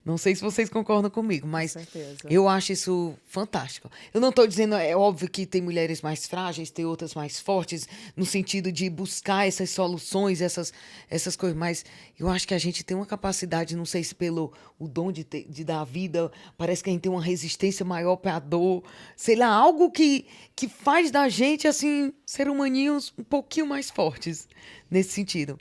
Não sei se vocês concordam comigo, mas Com certeza. eu acho isso fantástico. Eu não estou dizendo, é óbvio que tem mulheres mais frágeis, tem outras mais fortes, no sentido de buscar essas soluções, essas coisas, mas eu acho que a gente tem uma capacidade, não sei se pelo o dom de dar vida, parece que a gente tem uma resistência maior para a dor, sei lá, algo que faz da gente, assim, ser humaninhos um pouquinho mais fortes nesse sentido.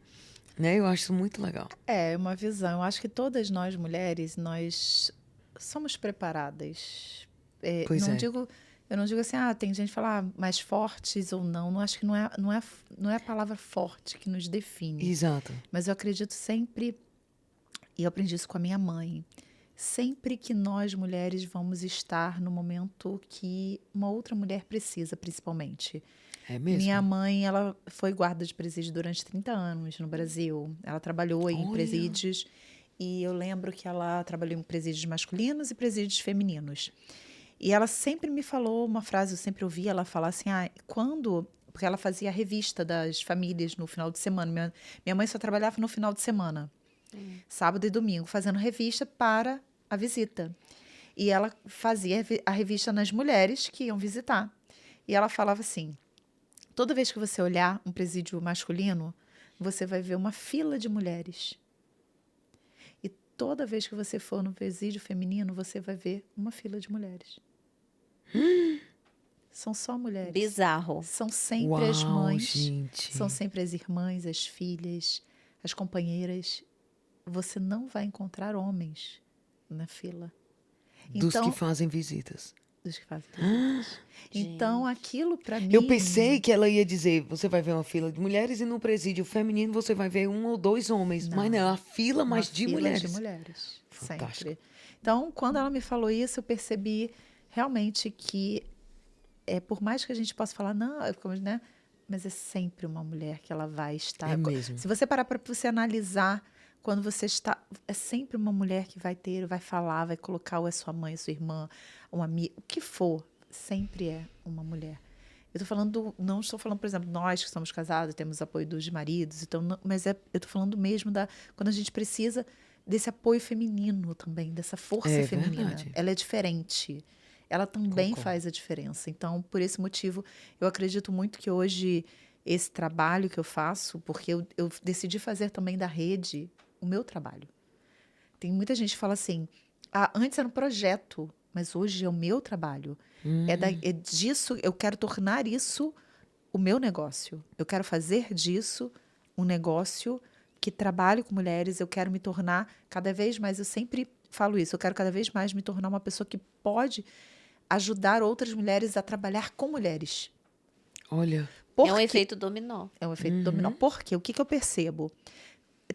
Né? Eu acho isso muito legal. É uma visão. Eu acho que todas nós mulheres, nós somos preparadas. Pois é. Eu não digo assim, tem gente que fala mais fortes ou não. Não acho que não é a palavra forte que nos define. Exato. Mas eu acredito sempre, e eu aprendi isso com a minha mãe, sempre que nós mulheres vamos estar no momento que uma outra mulher precisa, principalmente. É mesmo? Minha mãe, ela foi guarda de presídio durante 30 anos no Brasil. Ela trabalhou em presídios e eu lembro que ela trabalhou em presídios masculinos e presídios femininos. E ela sempre me falou uma frase, eu sempre ouvi ela falar assim, porque ela fazia a revista das famílias no final de semana. Minha mãe só trabalhava no final de semana, sábado e domingo, fazendo revista para a visita. E ela fazia a revista nas mulheres que iam visitar. E ela falava assim, toda vez que você olhar um presídio masculino, você vai ver uma fila de mulheres. E toda vez que você for no presídio feminino, você vai ver uma fila de mulheres. São só mulheres. Bizarro. São sempre as mães, gente. são sempre as irmãs, as filhas, as companheiras. Você não vai encontrar homens na fila. Dos que fazem visitas. Dos que fazem visitas. Então, aquilo para mim... Eu pensei que ela ia dizer, você vai ver uma fila de mulheres e no presídio feminino você vai ver 1 ou 2 homens. Mas não, a fila, mas de mulheres. de mulheres, Fantástico. sempre. Então, quando ela me falou isso, eu percebi realmente que, por mais que a gente possa falar, não, né? Mas é sempre uma mulher que ela vai estar. É mesmo. Se você parar para você analisar, quando você está, é sempre uma mulher que vai falar, vai colocar ou é sua mãe, sua irmã, uma amiga, o que for, sempre é uma mulher. Eu tô falando, não estou falando, por exemplo, nós que somos casados, temos apoio dos maridos, então, mas eu tô falando mesmo quando a gente precisa desse apoio feminino também, dessa força feminina. Verdade. Ela é diferente. Ela também faz a diferença. Então, por esse motivo, eu acredito muito que hoje esse trabalho que eu faço, porque eu decidi fazer também da rede o meu trabalho. Tem muita gente que fala assim, antes era um projeto, mas hoje é o meu trabalho. É disso, eu quero tornar isso o meu negócio. Eu quero fazer disso um negócio que trabalhe com mulheres, eu quero me tornar cada vez mais, eu sempre falo isso, eu quero cada vez mais me tornar uma pessoa que pode ajudar outras mulheres a trabalhar com mulheres. Olha. É um efeito dominó. É um efeito dominó. Por quê? O que eu percebo?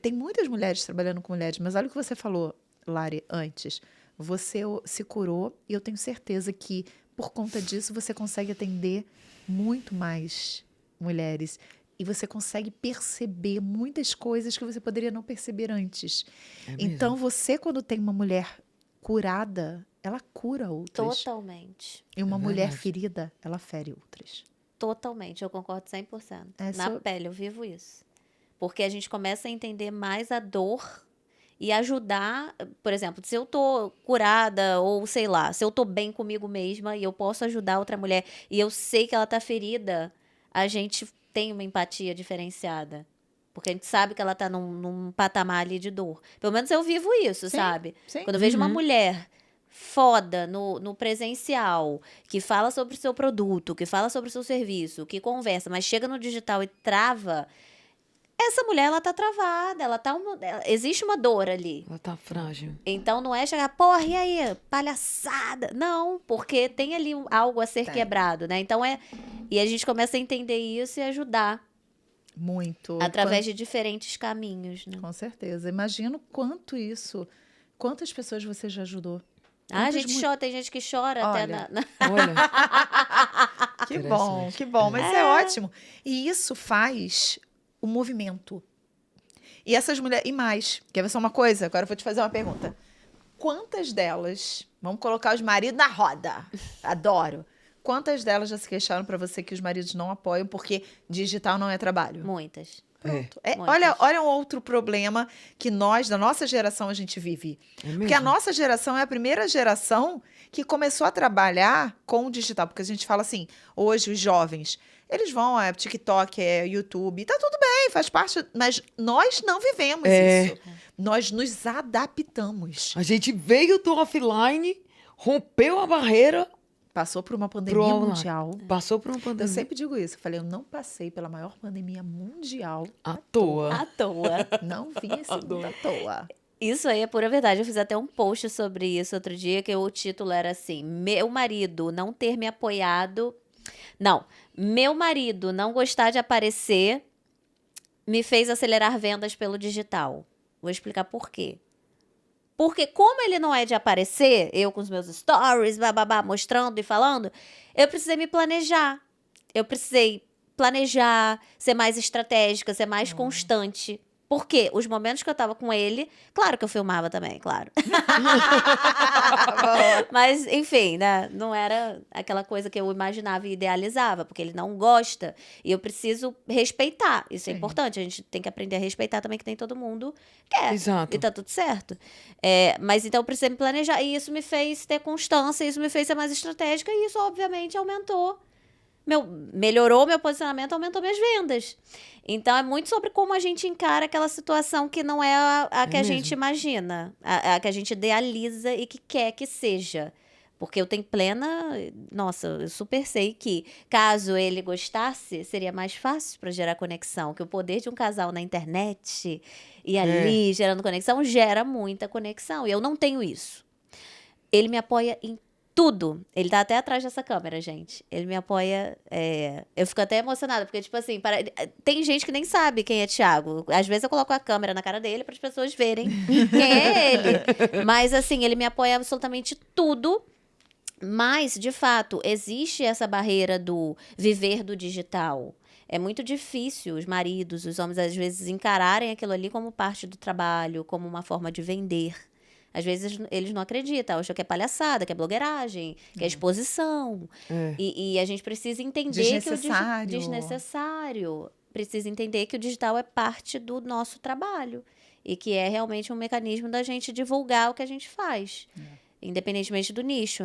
Tem muitas mulheres trabalhando com mulheres, mas olha o que você falou, Lari, antes. Você se curou e eu tenho certeza que, por conta disso, você consegue atender muito mais mulheres. E você consegue perceber muitas coisas que você poderia não perceber antes. Então, você, quando tem uma mulher curada, ela cura outras. Totalmente. E uma mulher ferida, ela fere outras. Totalmente, eu concordo 100%. Na pele, eu vivo isso. Porque a gente começa a entender mais a dor e ajudar, por exemplo, se eu tô curada ou sei lá, se eu tô bem comigo mesma e eu posso ajudar outra mulher e eu sei que ela tá ferida, a gente tem uma empatia diferenciada. Porque a gente sabe que ela tá num patamar ali de dor. Pelo menos eu vivo isso, sabe? Sim. Quando eu vejo uma mulher foda no presencial, que fala sobre o seu produto, que fala sobre o seu serviço, que conversa, mas chega no digital e trava, essa mulher, ela tá travada, existe uma dor ali. Ela tá frágil. Então, não é chegar, porra, e aí, palhaçada. Não, porque tem ali algo a ser quebrado, né? Então, e a gente começa a entender isso e ajudar. Muito. Através de diferentes caminhos, né? Com certeza. Imagino quantas pessoas você já ajudou. A gente chora, tem gente que chora. Olha, até Olha. Que bom, mas é ótimo. E isso faz o movimento. E essas mulheres, e mais, quer ver só uma coisa? Agora eu vou te fazer uma pergunta. Quantas delas, vamos colocar os maridos na roda, adoro. Quantas delas já se queixaram para você que os maridos não apoiam porque digital não é trabalho? Muitas. Pronto. Muitas. Olha um outro problema que nós, da nossa geração, a gente vive. Porque a nossa geração é a primeira geração que começou a trabalhar com o digital. Porque a gente fala assim, hoje os jovens, eles vão, TikTok, YouTube, tá tudo bem, faz parte, mas nós não vivemos isso. Nós nos adaptamos. A gente veio do offline, rompeu a barreira. Passou por uma pandemia mundial. Passou por uma pandemia. Eu sempre digo isso. Eu falei, eu não passei pela maior pandemia mundial à toa. À toa. Não vim esse mundo à toa. Isso aí é pura verdade. Eu fiz até um post sobre isso outro dia, que o título era assim: meu marido não ter me apoiado. Não, meu marido não gostar de aparecer me fez acelerar vendas pelo digital. Vou explicar por quê. Porque como ele não é de aparecer, eu com os meus stories, bababá, mostrando e falando, eu precisei me planejar. Eu precisei planejar, ser mais estratégica, ser mais constante. Porque os momentos que eu tava com ele, claro que eu filmava também, claro. Mas, enfim, né? Não era aquela coisa que eu imaginava e idealizava, porque ele não gosta. E eu preciso respeitar. Isso é importante. A gente tem que aprender a respeitar também, que nem todo mundo quer. Exato. E tá tudo certo. Mas então eu precisei me planejar. E isso me fez ter constância, isso me fez ser mais estratégica. E isso, obviamente, melhorou meu posicionamento, aumentou minhas vendas. Então, é muito sobre como a gente encara aquela situação que não é a que a gente imagina, a que a gente idealiza e que quer que seja. Porque eu tenho Nossa, eu super sei que, caso ele gostasse, seria mais fácil para gerar conexão. Que o poder de um casal na internet e ali gerando conexão gera muita conexão. E eu não tenho isso. Ele me apoia em tudo. Ele tá até atrás dessa câmera, gente. Ele me apoia. Eu fico até emocionada, porque, tipo assim, tem gente que nem sabe quem é Thiago. Às vezes eu coloco a câmera na cara dele para as pessoas verem quem é ele. Mas, assim, ele me apoia absolutamente tudo. Mas, de fato, existe essa barreira do viver do digital. É muito difícil os maridos, os homens, às vezes, encararem aquilo ali como parte do trabalho, como uma forma de vender. Às vezes eles não acreditam, acham que é palhaçada, que é blogueiragem, que é exposição. E a gente precisa entender que o desnecessário. Precisa entender que o digital é parte do nosso trabalho. E que é realmente um mecanismo da gente divulgar o que a gente faz. Independentemente do nicho.